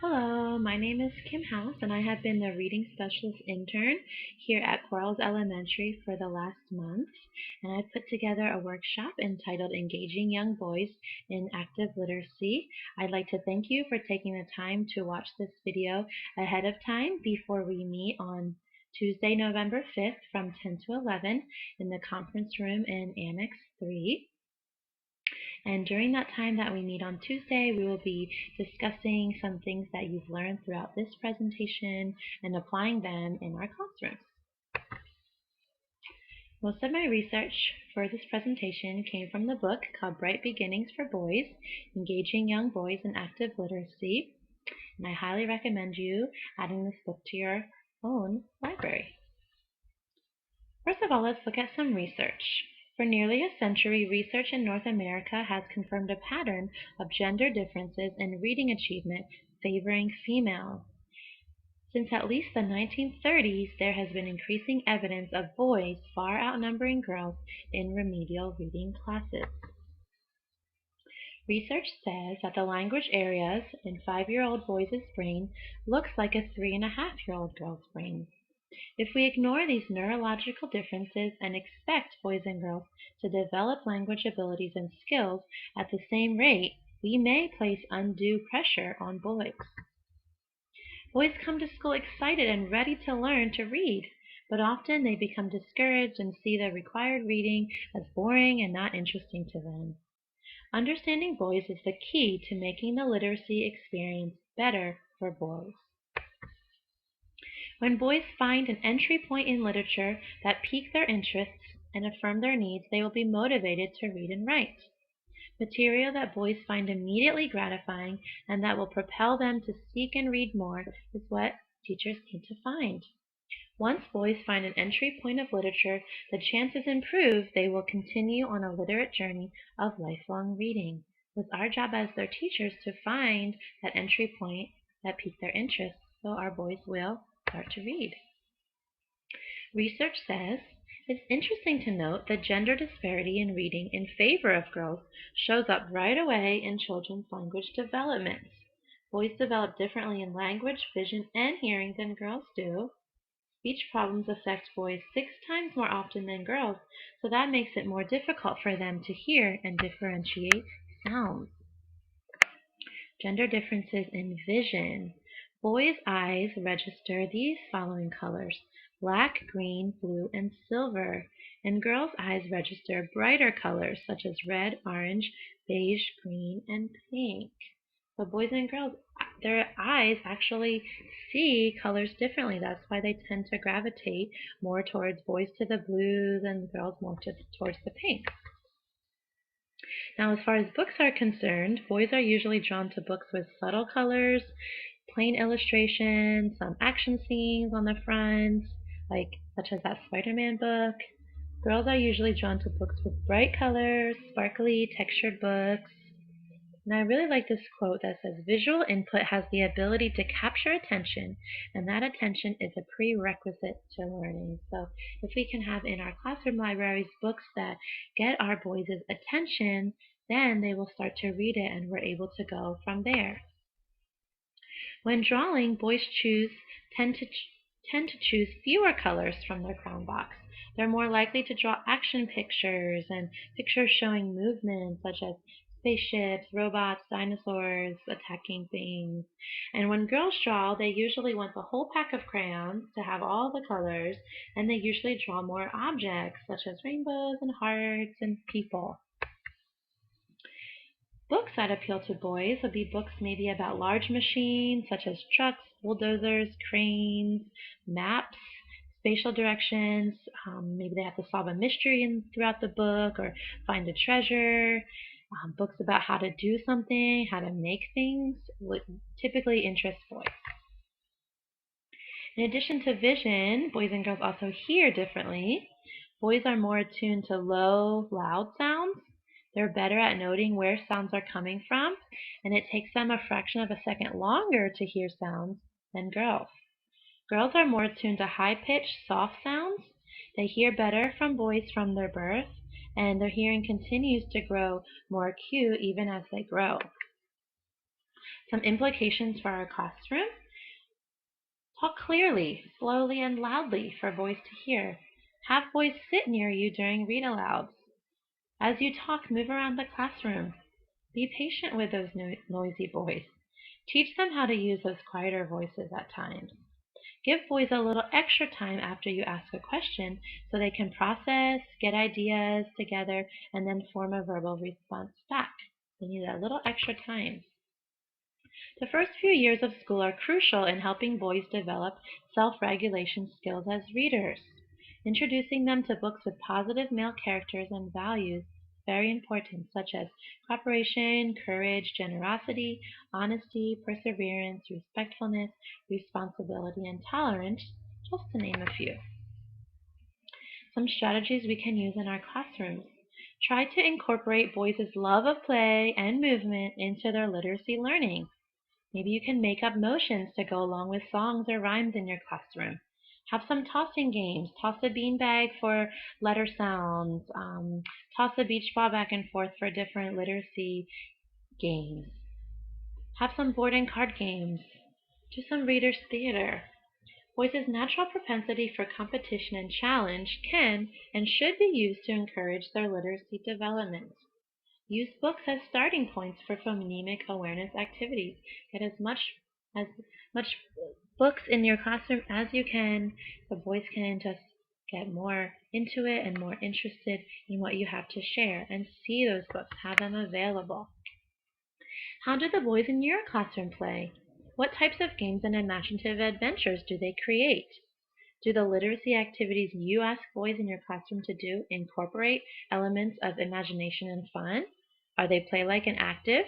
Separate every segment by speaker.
Speaker 1: Hello, my name is Kim House, and I have been the reading specialist intern here at Quarles Elementary for the last month. And I've put together a workshop entitled Engaging Young Boys in Active Literacy. I'd like to thank you for taking the time to watch this video ahead of time before we meet on Tuesday, November 5th from 10 to 11 in the conference room in Annex 3. And during that time that we meet on Tuesday, we will be discussing some things that you've learned throughout this presentation and applying them in our classrooms. Most of my research for this presentation came from the book called Bright Beginnings for Boys, Engaging Young Boys in Active Literacy. And I highly recommend you adding this book to your own library. First of all, let's look at some research. For nearly a century, research in North America has confirmed a pattern of gender differences in reading achievement favoring females. Since at least the 1930s, there has been increasing evidence of boys far outnumbering girls in remedial reading classes. Research says that the language areas in 5-year-old boys' brain looks like a 3.5-year-old girl's brain. If we ignore these neurological differences and expect boys and girls to develop language abilities and skills at the same rate, we may place undue pressure on boys. Boys come to school excited and ready to learn to read, but often they become discouraged and see the required reading as boring and not interesting to them. Understanding boys is the key to making the literacy experience better for boys. When boys find an entry point in literature that piques their interests and affirm their needs, they will be motivated to read and write. Material that boys find immediately gratifying and that will propel them to seek and read more is what teachers need to find. Once boys find an entry point of literature, the chances improve they will continue on a literate journey of lifelong reading. It's our job as their teachers to find that entry point that piques their interest, so our boys will start to read. Research says it's interesting to note that gender disparity in reading in favor of girls shows up right away in children's language development. Boys develop differently in language, vision, and hearing than girls do. Speech problems affect boys 6 times more often than girls, so that makes it more difficult for them to hear and differentiate sounds. Gender differences in vision. Boys' eyes register these following colors: black, green, blue, and silver, and girls' eyes register brighter colors such as red, orange, beige, green, and pink. So boys and girls, their eyes actually see colors differently. That's why they tend to gravitate more towards boys to the blues and girls more towards the pinks. Now, as far as books are concerned, boys are usually drawn to books with subtle colors, plain illustrations, some action scenes on the front, such as that Spider-Man book. Girls are usually drawn to books with bright colors, sparkly, textured books. And I really like this quote that says, "Visual input has the ability to capture attention, and that attention is a prerequisite to learning." So if we can have in our classroom libraries books that get our boys' attention, then they will start to read it and we're able to go from there. When drawing, boys tend to choose fewer colors from their crown box. They're more likely to draw action pictures and pictures showing movement, such as spaceships, robots, dinosaurs, attacking things. And when girls draw, they usually want the whole pack of crayons to have all the colors, and they usually draw more objects, such as rainbows and hearts and people. Books that appeal to boys would be books maybe about large machines such as trucks, bulldozers, cranes, maps, spatial directions. Maybe they have to solve a mystery throughout the book or find a treasure. Books about how to do something, how to make things would typically interest boys. In addition to vision, boys and girls also hear differently. Boys are more attuned to low, loud sounds. They're better at noting where sounds are coming from, and it takes them a fraction of a second longer to hear sounds than girls. Girls are more attuned to high-pitched, soft sounds. They hear better from boys from their birth, and their hearing continues to grow more acute even as they grow. Some implications for our classroom: talk clearly, slowly, and loudly for boys to hear. Have boys sit near you during read-alouds. As you talk, move around the classroom. Be patient with those noisy boys. Teach them how to use those quieter voices at times. Give boys a little extra time after you ask a question so they can process, get ideas together, and then form a verbal response back. They need a little extra time. The first few years of school are crucial in helping boys develop self-regulation skills as readers. Introducing them to books with positive male characters and values is very important, such as cooperation, courage, generosity, honesty, perseverance, respectfulness, responsibility, and tolerance, just to name a few. Some strategies we can use in our classrooms. Try to incorporate boys' love of play and movement into their literacy learning. Maybe you can make up motions to go along with songs or rhymes in your classroom. Have some tossing games. Toss a beanbag for letter sounds. Toss a beach ball back and forth for different literacy games. Have some board and card games. Do some readers' theater. Boys' natural propensity for competition and challenge can and should be used to encourage their literacy development. Use books as starting points for phonemic awareness activities. Get as much books in your classroom as you can so boys can just get more into it and more interested in what you have to share and see those books, have them available. How do the boys in your classroom play? What types of games and imaginative adventures do they create? Do the literacy activities you ask boys in your classroom to do incorporate elements of imagination and fun? Are they play-like and active?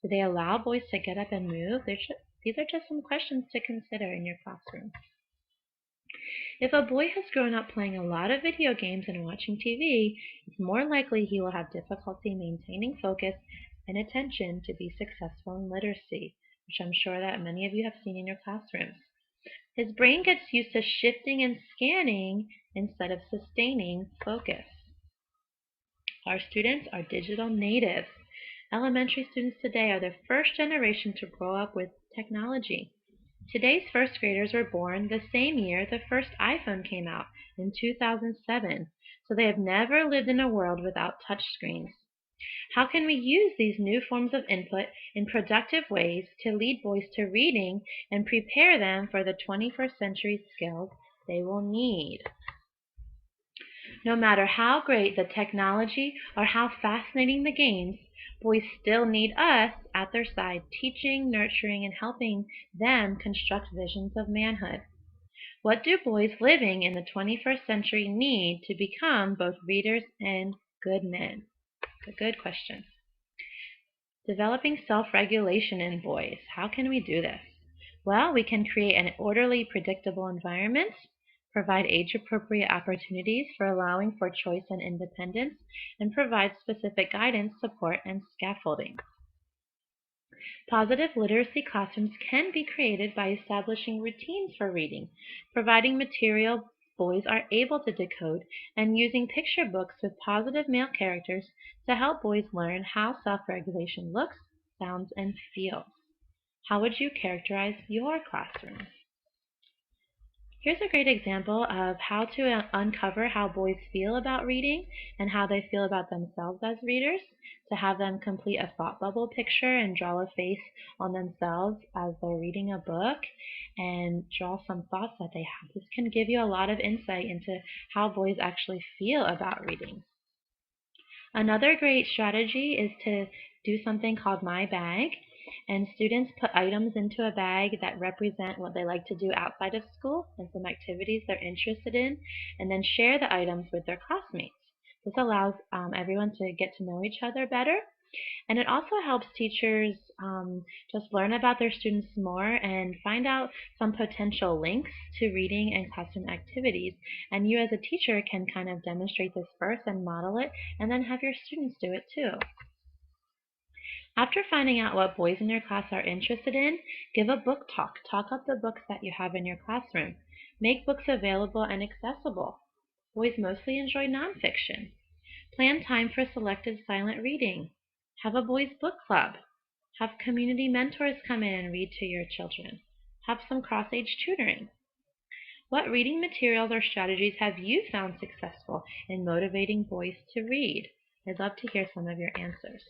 Speaker 1: Do they allow boys to get up and move? These are just some questions to consider in your classroom. If a boy has grown up playing a lot of video games and watching TV, it's more likely he will have difficulty maintaining focus and attention to be successful in literacy, which I'm sure that many of you have seen in your classrooms. His brain gets used to shifting and scanning instead of sustaining focus. Our students are digital natives. Elementary students today are the first generation to grow up with technology. Today's first graders were born the same year the first iPhone came out, in 2007, so they have never lived in a world without touchscreens. How can we use these new forms of input in productive ways to lead boys to reading and prepare them for the 21st century skills they will need? No matter how great the technology or how fascinating the games, boys still need us at their side, teaching, nurturing, and helping them construct visions of manhood. What do boys living in the 21st century need to become both readers and good men? A good question. Developing self-regulation in boys. How can we do this? Well, we can create an orderly, predictable environment, provide age-appropriate opportunities for allowing for choice and independence, and provide specific guidance, support, and scaffolding. Positive literacy classrooms can be created by establishing routines for reading, providing material boys are able to decode, and using picture books with positive male characters to help boys learn how self-regulation looks, sounds, and feels. How would you characterize your classroom? Here's a great example of how to uncover how boys feel about reading and how they feel about themselves as readers, to have them complete a thought bubble picture and draw a face on themselves as they're reading a book and draw some thoughts that they have. This can give you a lot of insight into how boys actually feel about reading. Another great strategy is to do something called My Bag. And students put items into a bag that represent what they like to do outside of school and some activities they're interested in, and then share the items with their classmates. This allows everyone to get to know each other better, and it also helps teachers just learn about their students more and find out some potential links to reading and classroom activities. And you as a teacher can kind of demonstrate this first and model it, and then have your students do it too. After finding out what boys in your class are interested in, give a book talk. Talk up the books that you have in your classroom. Make books available and accessible. Boys mostly enjoy nonfiction. Plan time for selective silent reading. Have a boys' book club. Have community mentors come in and read to your children. Have some cross-age tutoring. What reading materials or strategies have you found successful in motivating boys to read? I'd love to hear some of your answers.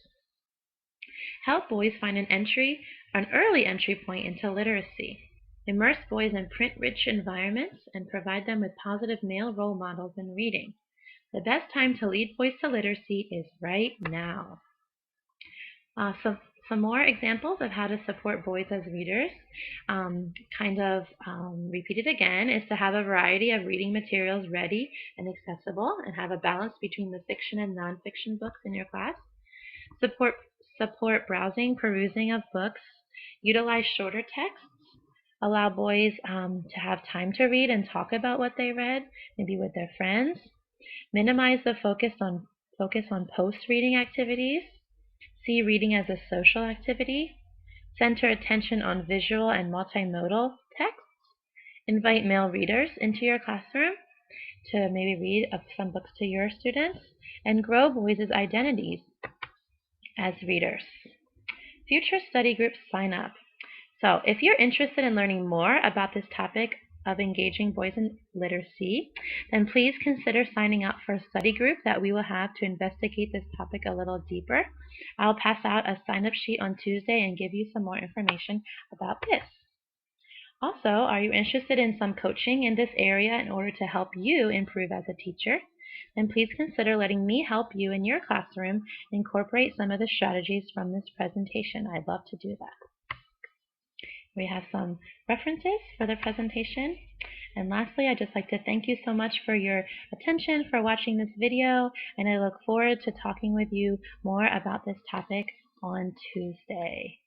Speaker 1: Help boys find an early entry point into literacy. Immerse boys in print-rich environments and provide them with positive male role models in reading. The best time to lead boys to literacy is right now. So some more examples of how to support boys as readers, repeated again, is to have a variety of reading materials ready and accessible and have a balance between the fiction and nonfiction books in your class. Support browsing, perusing of books. Utilize shorter texts. Allow boys to have time to read and talk about what they read, maybe with their friends. Minimize the focus on post-reading activities. See reading as a social activity. Center attention on visual and multimodal texts. Invite male readers into your classroom to maybe read some books to your students. And grow boys' identities as readers. Future study groups sign up. So if you're interested in learning more about this topic of engaging boys in literacy, then please consider signing up for a study group that we will have to investigate this topic a little deeper. I'll pass out a sign-up sheet on Tuesday and give you some more information about this. Also, are you interested in some coaching in this area in order to help you improve as a teacher? Then please consider letting me help you in your classroom incorporate some of the strategies from this presentation. I'd love to do that. We have some references for the presentation. And lastly, I'd just like to thank you so much for your attention, for watching this video, and I look forward to talking with you more about this topic on Tuesday.